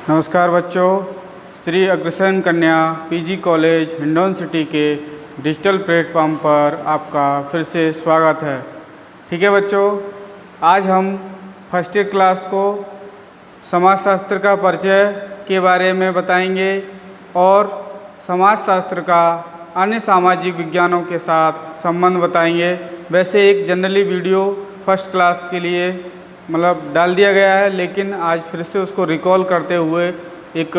नमस्कार बच्चों, श्री अग्रसेन कन्या पीजी कॉलेज हिंडौन सिटी के डिजिटल प्लेटफॉर्म पर आपका फिर से स्वागत है। ठीक है बच्चों, आज हम फर्स्ट ईयर क्लास को समाजशास्त्र का परिचय के बारे में बताएंगे और समाजशास्त्र का अन्य सामाजिक विज्ञानों के साथ संबंध बताएंगे। वैसे एक जनरली वीडियो फर्स्ट क्लास के लिए डाल दिया गया है, लेकिन आज फिर से उसको रिकॉल करते हुए एक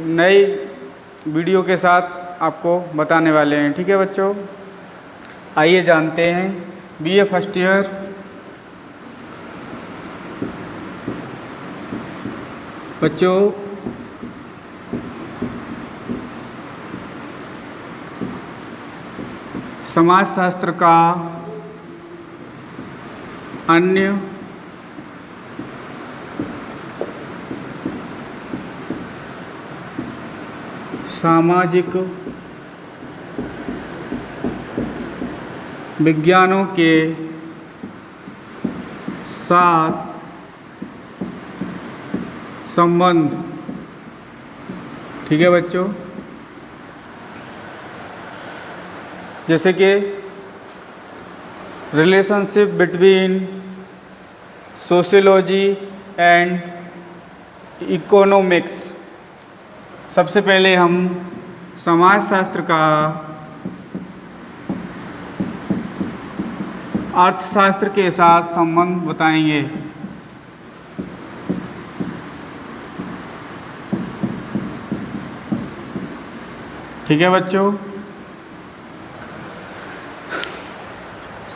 नई वीडियो के साथ आपको बताने वाले हैं। ठीक है बच्चों, आइए जानते हैं बीए फर्स्ट ईयर बच्चों समाजशास्त्र का अन्य सामाजिक विज्ञानों के साथ संबंध। ठीक है बच्चों, जैसे कि relationship between sociology and economics. सबसे पहले हम समाजशास्त्र का अर्थशास्त्र के साथ संबंध बताएंगे। ठीक है बच्चों,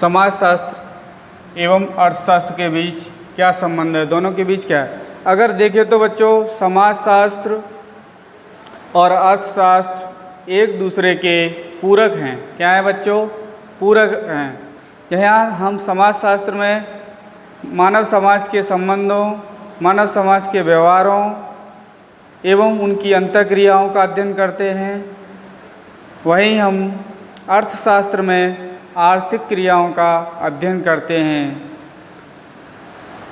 समाजशास्त्र एवं अर्थशास्त्र के बीच क्या संबंध है, दोनों के बीच क्या है? अगर देखें तो बच्चों, समाजशास्त्र और अर्थशास्त्र एक दूसरे के पूरक हैं। क्या है बच्चों? पूरक हैं। यहाँ हम समाजशास्त्र में मानव समाज के संबंधों, मानव समाज के व्यवहारों एवं उनकी अंतःक्रियाओं का अध्ययन करते हैं। वहीं हम अर्थशास्त्र में आर्थिक क्रियाओं का अध्ययन करते हैं।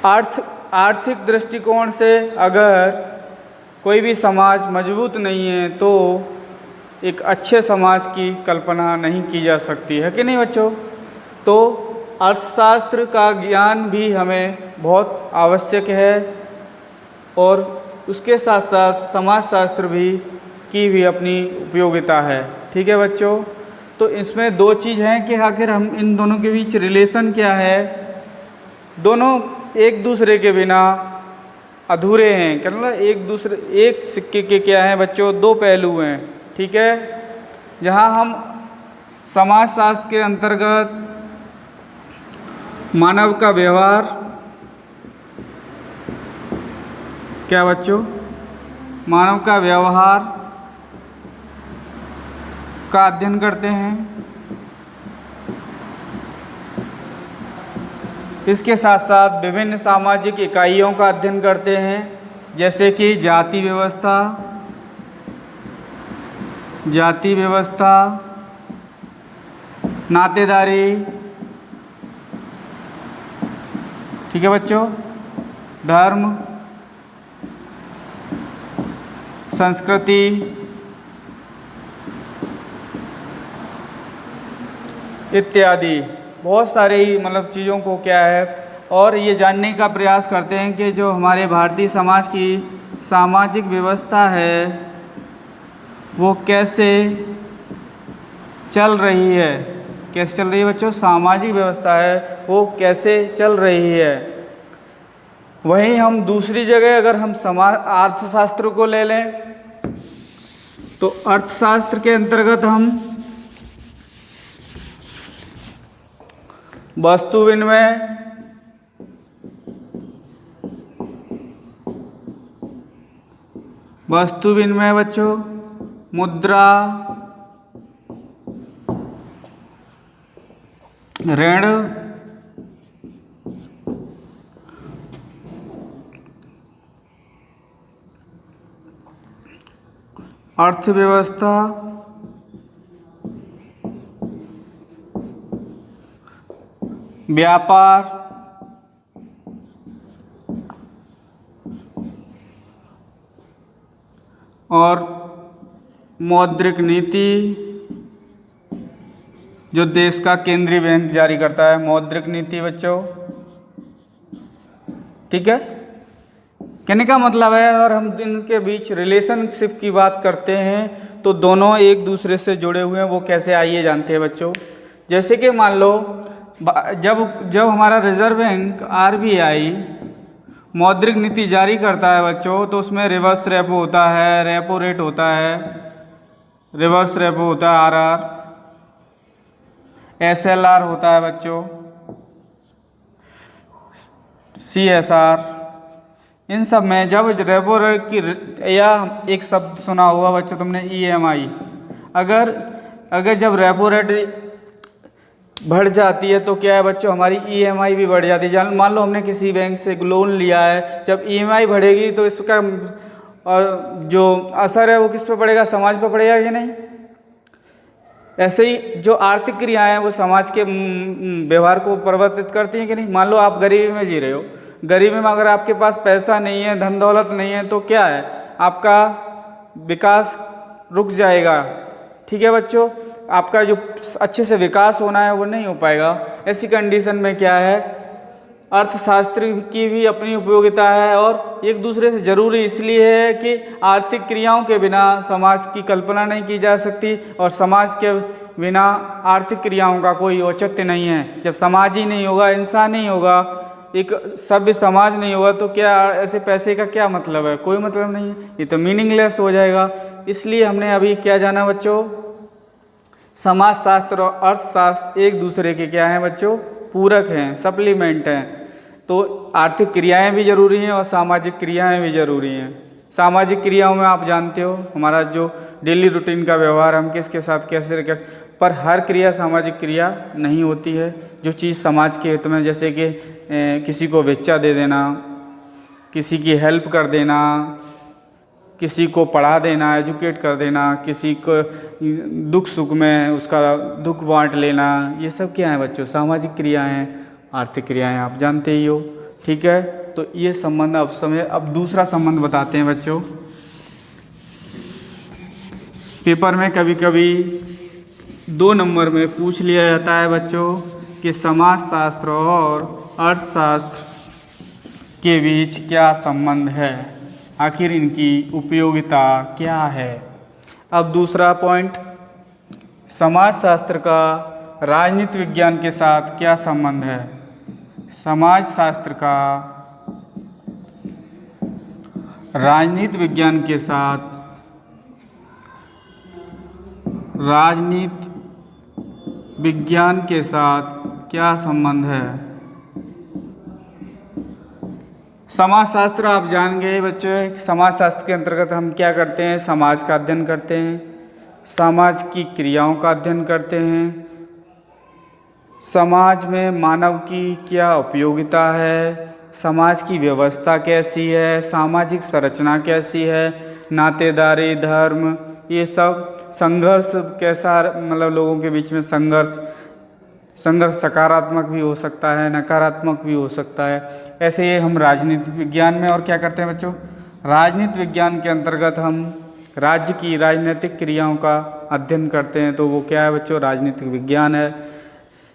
आर्थिक दृष्टिकोण से अगर कोई भी समाज मजबूत नहीं है तो एक अच्छे समाज की कल्पना नहीं की जा सकती है कि नहीं बच्चों? तो अर्थशास्त्र का ज्ञान भी हमें बहुत आवश्यक है और उसके साथ साथ समाजशास्त्र की भी अपनी उपयोगिता है। ठीक है बच्चों, तो इसमें दो चीज़ हैं कि आखिर हम इन दोनों के बीच रिलेशन क्या है। दोनों एक दूसरे के बिना अधूरे हैं। क्या मतलब एक सिक्के के क्या हैं बच्चों? दो पहलू हैं। ठीक है, जहाँ हम समाजशास्त्र के अंतर्गत मानव का व्यवहार, क्या बच्चों? मानव का व्यवहार का अध्ययन करते हैं। इसके साथ साथ विभिन्न सामाजिक इकाइयों का अध्ययन करते हैं, जैसे कि जाति व्यवस्था, नातेदारी। ठीक है बच्चों, धर्म, संस्कृति इत्यादि बहुत सारी चीज़ों को क्या है, और ये जानने का प्रयास करते हैं कि जो हमारे भारतीय समाज की सामाजिक व्यवस्था है वो कैसे चल रही है। कैसे चल रही है बच्चों? सामाजिक व्यवस्था है वो कैसे चल रही है। वहीं हम दूसरी जगह अगर हम अर्थशास्त्र को ले लें तो अर्थशास्त्र के अंतर्गत हम वस्तु विनिमय बच्चों, मुद्रा, ऋण, अर्थव्यवस्था, व्यापार, और मौद्रिक नीति जो देश का केंद्रीय बैंक जारी करता है, मौद्रिक नीति बच्चों, ठीक है। कहने का मतलब है, और हम इनके बीच रिलेशनशिप की बात करते हैं तो दोनों एक दूसरे से जुड़े हुए हैं। वो कैसे, आइए जानते हैं बच्चों। जैसे कि मान लो जब हमारा रिजर्व बैंक RBI मौद्रिक नीति जारी करता है बच्चों, तो उसमें रिवर्स रेपो होता है, रेपो रेट होता है, रिवर्स रेपो होता है RR, SLR होता है बच्चों, CSR। इन सब में जब रेपो रेट की, या एक शब्द सुना होगा बच्चों तुमने, EMI। अगर जब रेपो रेट बढ़ जाती है तो क्या है बच्चों, हमारी EMI भी बढ़ जाती है। मान लो हमने किसी बैंक से लोन लिया है, जब EMI बढ़ेगी तो इसका जो असर है वो किस पे पड़ेगा, समाज पे पड़ेगा कि नहीं। ऐसे ही जो आर्थिक क्रियाएं हैं वो समाज के व्यवहार को परिवर्तित करती हैं कि नहीं। मान लो आप गरीबी में जी रहे हो, गरीबी में अगर आपके पास पैसा नहीं है, धन दौलत नहीं है, तो क्या है, आपका विकास रुक जाएगा, ठीक है बच्चों। आपका जो अच्छे से विकास होना है वो नहीं हो पाएगा। ऐसी कंडीशन में क्या है, अर्थशास्त्र की भी अपनी उपयोगिता है और एक दूसरे से जरूरी इसलिए है कि आर्थिक क्रियाओं के बिना समाज की कल्पना नहीं की जा सकती, और समाज के बिना आर्थिक क्रियाओं का कोई औचित्य नहीं है। जब समाज ही नहीं होगा, इंसान नहीं होगा, एक सभ्य समाज नहीं होगा, तो क्या ऐसे पैसे का क्या मतलब है, कोई मतलब नहीं है, ये तो मीनिंगलेस हो जाएगा। इसलिए हमने अभी क्या जाना बच्चों, समाजशास्त्र और अर्थशास्त्र एक दूसरे के क्या हैं बच्चों, पूरक हैं, सप्लीमेंट हैं। तो आर्थिक क्रियाएं भी जरूरी हैं और सामाजिक क्रियाएं भी जरूरी हैं। सामाजिक क्रियाओं में आप जानते हो हमारा जो डेली रूटीन का व्यवहार, हम किसके साथ कैसे कर, पर हर क्रिया सामाजिक क्रिया नहीं होती है। जो चीज़ समाज के हित में, जैसे कि किसी को भिक्षा दे देना, किसी की हेल्प कर देना, किसी को पढ़ा देना, एजुकेट कर देना, किसी को दुख सुख में उसका दुख बांट लेना, ये सब क्या है बच्चों, सामाजिक क्रियाएं हैं, आर्थिक क्रियाएं आप जानते ही हो, ठीक है। तो ये संबंध अब दूसरा संबंध बताते हैं बच्चों। पेपर में कभी कभी 2 नंबर में पूछ लिया जाता है बच्चों कि समाजशास्त्र और अर्थशास्त्र के बीच क्या संबंध है, आखिर इनकी उपयोगिता क्या है। अब दूसरा पॉइंट, समाजशास्त्र का राजनीति विज्ञान के साथ क्या संबंध है। समाजशास्त्र का राजनीति विज्ञान के साथ क्या संबंध है। समाजशास्त्र आप जान गए बच्चों, समाजशास्त्र के अंतर्गत हम क्या करते हैं, समाज का अध्ययन करते हैं, समाज की क्रियाओं का अध्ययन करते हैं, समाज में मानव की क्या उपयोगिता है, समाज की व्यवस्था कैसी है, सामाजिक संरचना कैसी है, नातेदारी, धर्म, ये सब संघर्ष कैसा, मतलब लोगों के बीच में संघर्ष सकारात्मक भी हो सकता है, नकारात्मक भी हो सकता है। ऐसे ही हम राजनीति विज्ञान में और क्या करते हैं बच्चों, राजनीति विज्ञान के अंतर्गत हम राज्य की राजनीतिक क्रियाओं का अध्ययन करते हैं, तो वो क्या है बच्चों, राजनीतिक विज्ञान है।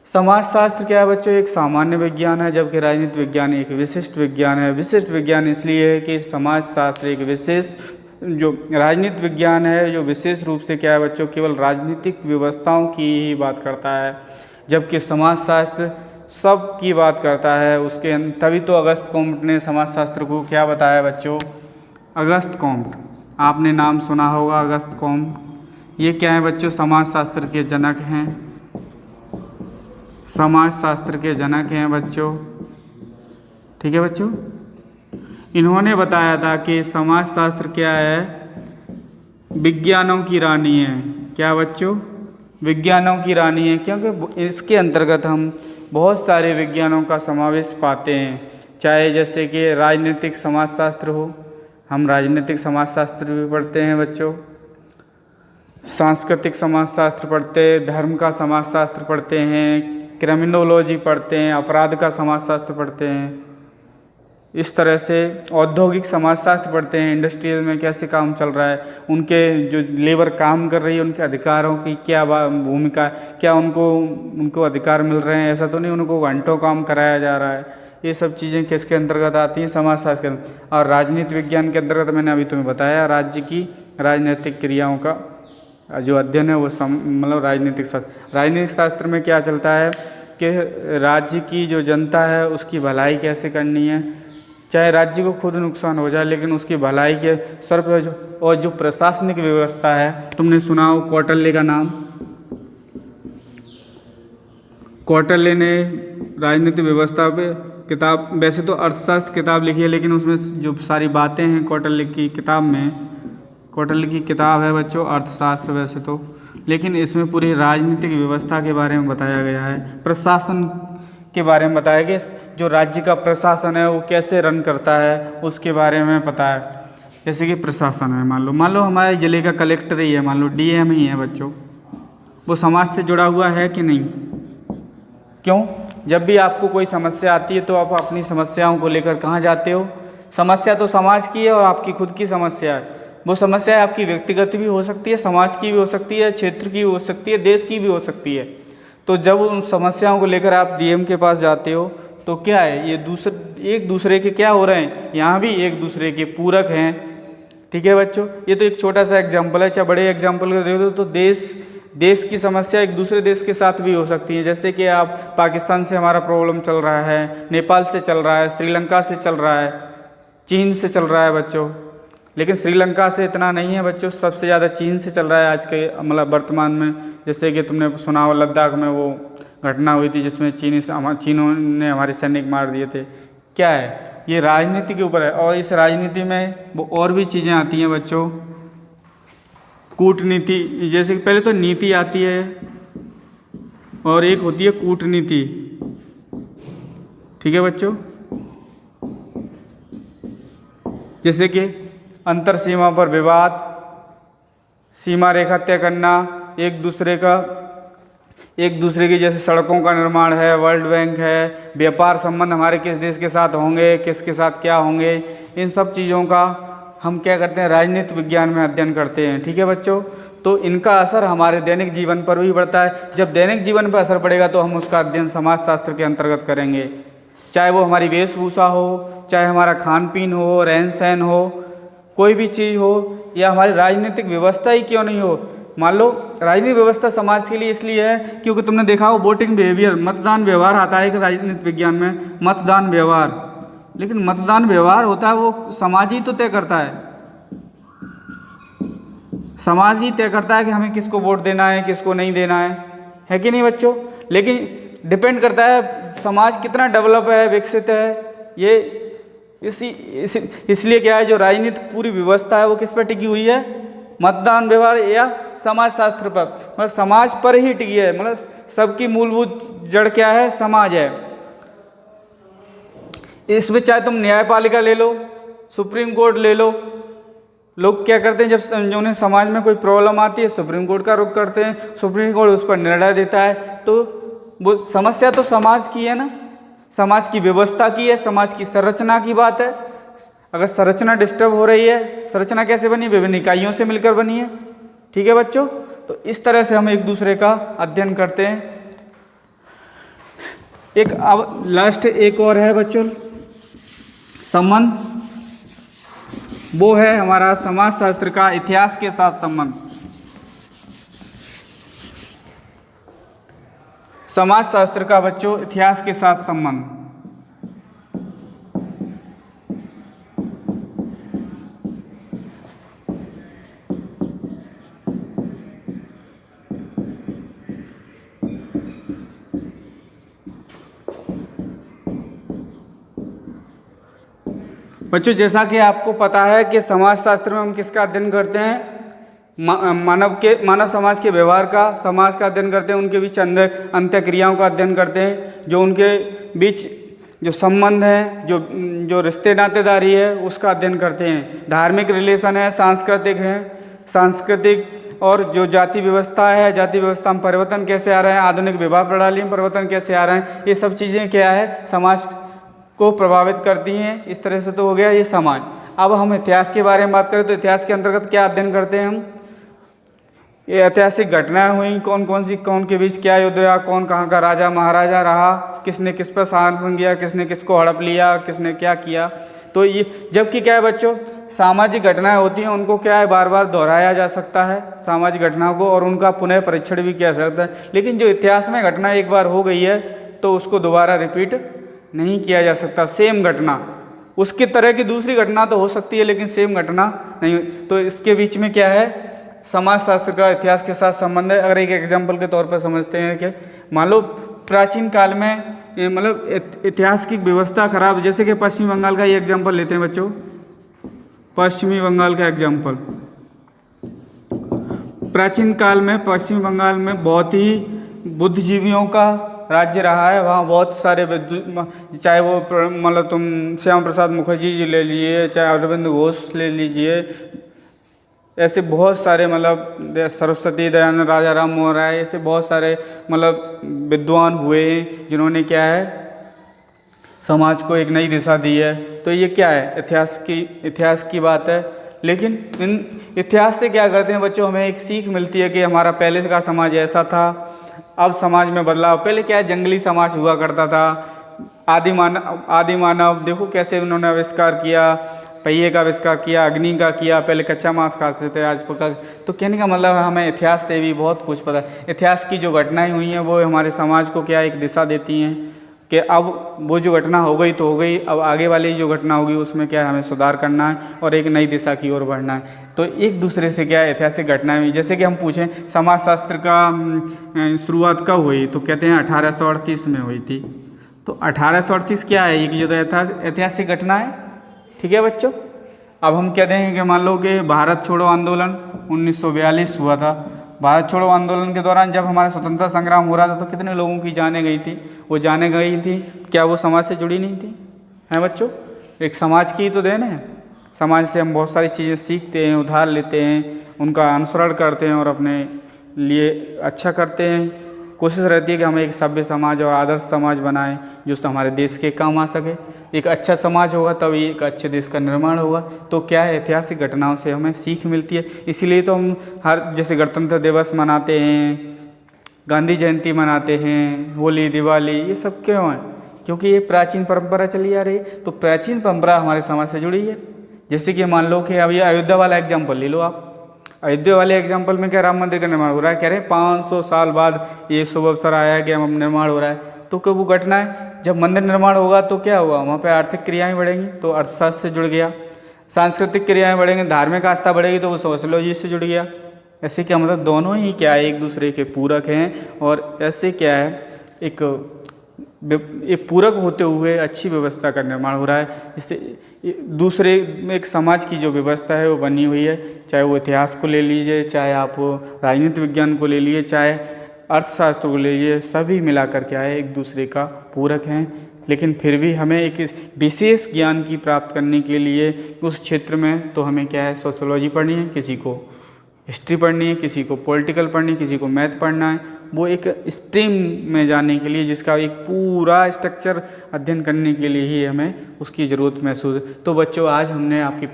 समाजशास्त्र क्या है बच्चों, एक सामान्य विज्ञान है, जबकि राजनीति विज्ञान एक विशिष्ट विज्ञान है। विशिष्ट विज्ञान इसलिए है कि समाजशास्त्र एक विशेष, जो राजनीति विज्ञान है जो विशेष रूप से क्या है बच्चों, केवल राजनीतिक व्यवस्थाओं की ही बात करता है, जबकि समाजशास्त्र सब की बात करता है। उसके तभी तो अगस्त कॉम्ट ने समाजशास्त्र को क्या बताया बच्चों, अगस्त कॉम्ट, आपने नाम सुना होगा अगस्त कॉम्ट। ये क्या है बच्चों, समाजशास्त्र के जनक हैं, समाजशास्त्र के जनक हैं बच्चों, ठीक है बच्चों। इन्होंने बताया था कि समाजशास्त्र क्या है, विज्ञानों की रानी है। क्या बच्चों, विज्ञानों की रानी है, क्योंकि इसके अंतर्गत हम बहुत सारे विज्ञानों का समावेश पाते हैं। चाहे जैसे कि राजनीतिक समाजशास्त्र हो, हम राजनीतिक समाजशास्त्र भी पढ़ते हैं बच्चों, सांस्कृतिक समाजशास्त्र पढ़ते हैं, धर्म का समाजशास्त्र पढ़ते हैं, क्रिमिनोलॉजी पढ़ते हैं, अपराध का समाजशास्त्र पढ़ते हैं, इस तरह से औद्योगिक समाजशास्त्र पढ़ते हैं, इंडस्ट्रियल में कैसे काम चल रहा है, उनके जो लेबर काम कर रही है उनके अधिकारों की क्या भूमिका है, क्या उनको अधिकार मिल रहे हैं, ऐसा तो नहीं उनको घंटों काम कराया जा रहा है। ये सब चीज़ें किसके अंतर्गत आती हैं? समाजशास्त्र के अंतर्गत। और राजनीति विज्ञान के अंतर्गत मैंने अभी तुम्हें बताया, राज्य की राजनीतिक क्रियाओं का जो अध्ययन है वो मतलब राजनीतिक शास्त्र। राजनीतिक शास्त्र में क्या चलता है कि राज्य की जो जनता है उसकी भलाई कैसे करनी है, चाहे राज्य को खुद नुकसान हो जाए लेकिन उसकी भलाई के स्तर पर और जो प्रशासनिक व्यवस्था है, तुमने सुना हो कौटिल्य का नाम। कौटिल्य ने राजनीतिक व्यवस्था पे किताब, वैसे तो अर्थशास्त्र किताब लिखी है लेकिन उसमें जो सारी बातें हैं कौटिल्य की किताब में, कौटिल्य की किताब है बच्चों अर्थशास्त्र वैसे तो, लेकिन इसमें पूरी राजनीतिक व्यवस्था के बारे में बताया गया है, प्रशासन के बारे में बताया गया, जो राज्य का प्रशासन है वो कैसे रन करता है उसके बारे में पता है। जैसे कि प्रशासन है, मान लो हमारे ज़िले का कलेक्टर ही है, मान लो डीएम ही है बच्चों, वो समाज से जुड़ा हुआ है कि नहीं? क्यों? जब भी आपको कोई समस्या आती है तो आप अपनी समस्याओं को लेकर कहाँ जाते हो? समस्या तो समाज की है और आपकी खुद की समस्या है। वो समस्या आपकी व्यक्तिगत भी हो सकती है, समाज की भी हो सकती है, क्षेत्र की भी हो सकती है, देश की भी हो सकती है। तो जब उन समस्याओं को लेकर आप डीएम के पास जाते हो तो क्या है, ये एक दूसरे के क्या हो रहे हैं, यहाँ भी एक दूसरे के पूरक हैं। ठीक है बच्चों, ये तो एक छोटा सा एग्जाम्पल है। चाहे बड़े एग्जाम्पल को देखो तो देश की समस्या एक दूसरे देश के साथ भी हो सकती है। जैसे कि आप पाकिस्तान से हमारा प्रॉब्लम चल रहा है, नेपाल से चल रहा है, श्रीलंका से चल रहा है, चीन से चल रहा है बच्चों। लेकिन श्रीलंका से इतना नहीं है बच्चों, सबसे ज़्यादा चीन से चल रहा है आज के मतलब वर्तमान में। जैसे कि तुमने सुना हो लद्दाख में वो घटना हुई थी जिसमें चीनों ने हमारे सैनिक मार दिए थे। क्या है, ये राजनीति के ऊपर है। और इस राजनीति में वो और भी चीज़ें आती हैं बच्चों, कूटनीति। जैसे कि पहले तो नीति आती है और एक होती है कूटनीति। ठीक है बच्चों, जैसे कि अंतर सीमा पर विवाद, सीमा रेखा तय करना, एक दूसरे की जैसे सड़कों का निर्माण है, वर्ल्ड बैंक है, व्यापार संबंध हमारे किस देश के साथ होंगे, किसके साथ क्या होंगे, इन सब चीज़ों का हम क्या करते हैं, राजनीति विज्ञान में अध्ययन करते हैं। ठीक है बच्चों, तो इनका असर हमारे दैनिक जीवन पर भी पड़ता है। जब दैनिक जीवन पर असर पड़ेगा तो हम उसका अध्ययन समाजशास्त्र के अंतर्गत करेंगे। चाहे वो हमारी वेशभूषा हो, चाहे हमारा खान पीन हो, रहन सहन हो, कोई भी चीज़ हो, या हमारी राजनीतिक व्यवस्था ही क्यों नहीं हो। मान लो राजनीतिक व्यवस्था समाज के लिए इसलिए है क्योंकि तुमने देखा हो वोटिंग बिहेवियर, मतदान व्यवहार आता है कि राजनीति विज्ञान में मतदान व्यवहार, लेकिन मतदान व्यवहार होता है वो समाज ही तो तय करता है। समाज ही तय करता है कि हमें किसको वोट देना है, किसको नहीं देना है कि नहीं बच्चों। लेकिन डिपेंड करता है समाज कितना डेवलप है, विकसित है। ये इसलिए क्या है, जो राजनीतिक पूरी व्यवस्था है वो किस पर टिकी हुई है, मतदान व्यवहार या समाज शास्त्र पर, मतलब समाज पर ही टिकी है। मतलब सबकी मूलभूत जड़ क्या है, समाज है। इसमें चाहे तुम न्यायपालिका ले लो, सुप्रीम कोर्ट ले लो, लोग क्या करते हैं जब उन्हें समाज में कोई प्रॉब्लम आती है सुप्रीम कोर्ट का रुख करते हैं, सुप्रीम कोर्ट उस पर निर्णय देता है। तो वो समस्या तो समाज की है ना, समाज की व्यवस्था की है, समाज की संरचना की बात है। अगर संरचना डिस्टर्ब हो रही है, संरचना कैसे बनी, विभिन्न इकाइयों से मिलकर बनी है। ठीक है बच्चों, तो इस तरह से हम एक दूसरे का अध्ययन करते हैं। एक अब लास्ट एक और है बच्चों संबंध, वो है हमारा समाजशास्त्र का इतिहास के साथ संबंध। समाजशास्त्र का बच्चों इतिहास के साथ संबंध। बच्चों जैसा कि आपको पता है कि समाजशास्त्र में हम किसका अध्ययन करते हैं, मानव समाज के व्यवहार का, समाज का अध्ययन करते हैं, उनके बीच अंत्य क्रियाओं का अध्ययन करते हैं, जो उनके बीच जो संबंध हैं, जो रिश्ते नातेदारी है उसका अध्ययन करते हैं। धार्मिक रिलेशन है, सांस्कृतिक और जो जाति व्यवस्था है, जाति व्यवस्था में परिवर्तन कैसे आ रहे हैं, आधुनिक विवाह प्रणाली में परिवर्तन कैसे आ रहे हैं, ये सब चीज़ें क्या है समाज को प्रभावित करती हैं। इस तरह से तो हो गया ये समाज। अब हम इतिहास के बारे में बात करें तो इतिहास के अंतर्गत क्या अध्ययन करते हैं हम? ये ऐतिहासिक घटनाएं हुई, कौन कौन सी, कौन के बीच क्या युद्ध रहा, कौन कहाँ का राजा महाराजा रहा, किसने किस पर शासन किया, किसने किसको हड़प लिया, किसने क्या किया। तो ये जबकि क्या है बच्चों, सामाजिक घटनाएं होती हैं उनको क्या है बार बार दोहराया जा सकता है सामाजिक घटनाओं को, और उनका पुनः परीक्षण भी किया जा सकता है। लेकिन जो इतिहास में घटना एक बार हो गई है तो उसको दोबारा रिपीट नहीं किया जा सकता। सेम घटना, उसकी तरह की दूसरी घटना तो हो सकती है लेकिन सेम घटना नहीं। तो इसके बीच में क्या है, समाजशास्त्र का इतिहास के साथ संबंध है। अगर एक एग्जाम्पल के तौर पर समझते हैं कि मान लो प्राचीन काल में मतलब इतिहास की व्यवस्था खराब, जैसे कि पश्चिम बंगाल का ये एग्जाम्पल लेते हैं बच्चों, पश्चिमी बंगाल का एग्जाम्पल। प्राचीन काल में पश्चिम बंगाल में बहुत ही बुद्धिजीवियों का राज्य रहा है। वहाँ बहुत सारे चाहे वो मतलब तुम श्यामा प्रसाद मुखर्जी जी ले लीजिए, चाहे अरविंद घोष ले लीजिए, ऐसे बहुत सारे मतलब सरस्वती दयानंद राजा राम मोहन राय, ऐसे बहुत सारे मतलब विद्वान हुए जिन्होंने क्या है समाज को एक नई दिशा दी है। तो ये क्या है, इतिहास की बात है। लेकिन इन इतिहास से क्या करते हैं बच्चों, हमें एक सीख मिलती है कि हमारा पहले का समाज ऐसा था, अब समाज में बदलाव। पहले क्या है, जंगली समाज हुआ करता था। आदि मानव देखो कैसे उन्होंने आविष्कार किया, पहिए का आविष्कार किया, अग्नि का किया, पहले कच्चा मांस खाते थे आज पका। तो कहने का मतलब है हमें इतिहास से भी बहुत कुछ पता है। इतिहास की जो घटनाएं हुई हैं वो हमारे समाज को क्या एक दिशा देती हैं कि अब वो जो घटना हो गई तो हो गई, अब आगे वाली जो घटना होगी उसमें क्या है हमें सुधार करना है और एक नई दिशा की ओर बढ़ना है। तो एक दूसरे से क्या है ऐतिहासिक घटनाएं हुई। जैसे कि हम पूछें समाजशास्त्र का शुरुआत कब हुई, तो कहते हैं 1838 में हुई थी। तो 1838 क्या है, ये जो ऐतिहासिक घटना है। ठीक है बच्चों, अब हम कहते हैं कि मान लो कि भारत छोड़ो आंदोलन 1942 हुआ था। भारत छोड़ो आंदोलन के दौरान जब हमारा स्वतंत्रता संग्राम हो रहा था तो कितने लोगों की जानें गई थी, वो जानें गई थी, क्या वो समाज से जुड़ी नहीं थी? हैं बच्चों, एक समाज की तो देन है। समाज से हम बहुत सारी चीज़ें सीखते हैं, उधार लेते हैं, उनका अनुसरण करते हैं और अपने लिए अच्छा करते हैं। कोशिश रहती है कि हम एक सभ्य समाज और आदर्श समाज बनाएं जो हमारे देश के काम आ सके। एक अच्छा समाज होगा तभी एक अच्छे देश का निर्माण होगा। तो क्या है, ऐतिहासिक घटनाओं से हमें सीख मिलती है। इसीलिए तो हम हर जैसे गणतंत्र दिवस मनाते हैं, गांधी जयंती मनाते हैं, होली दिवाली, ये सब क्यों है? क्योंकि ये प्राचीन परंपरा चली आ रही है। तो प्राचीन परंपरा हमारे समाज से जुड़ी है। जैसे कि मान लो कि अब ये अयोध्या वाला एग्जाम्पल ले लो आप। अयोध्या वाले एग्जाम्पल में क्या राम मंदिर का निर्माण हो रहा है, कह रहे हैं 500 साल बाद ये शुभ अवसर आया है कि हम निर्माण हो रहा है। तो कब वो घटना है, जब मंदिर निर्माण होगा तो क्या हुआ, वहाँ पे आर्थिक क्रियाएं बढ़ेंगी तो अर्थशास्त्र से जुड़ गया। सांस्कृतिक क्रियाएं बढ़ेंगी, धार्मिक आस्था बढ़ेगी तो वो सोशलॉजी से जुड़ गया। ऐसे क्या मतलब दोनों ही क्या है एक दूसरे के पूरक हैं। और ऐसे क्या है एक पूरक होते हुए अच्छी व्यवस्था का निर्माण हो रहा है। जिससे दूसरे एक समाज की जो व्यवस्था है वो बनी हुई है। चाहे वो इतिहास को ले लीजिए, चाहे आप राजनीति विज्ञान को ले लीजिए, चाहे अर्थशास्त्र को ले लीजिए, सभी मिलाकर क्या है एक दूसरे का पूरक हैं। लेकिन फिर भी हमें एक विशेष ज्ञान की प्राप्त करने के लिए उस क्षेत्र में तो हमें क्या है सोशियोलॉजी पढ़नी है, किसी को हिस्ट्री पढ़नी है, किसी को पॉलिटिकल पढ़नी है, किसी को मैथ पढ़ना है। वो एक स्ट्रीम में जाने के लिए जिसका एक पूरा स्ट्रक्चर अध्ययन करने के लिए ही हमें उसकी ज़रूरत महसूस है। तो बच्चों आज हमने आपकी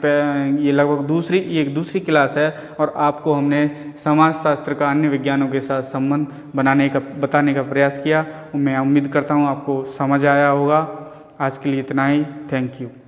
ये लगभग दूसरी क्लास है और आपको हमने समाजशास्त्र का अन्य विज्ञानों के साथ संबंध बताने का प्रयास किया। मैं उम्मीद करता हूँ आपको समझ आया होगा। आज के लिए इतना ही। Thank you.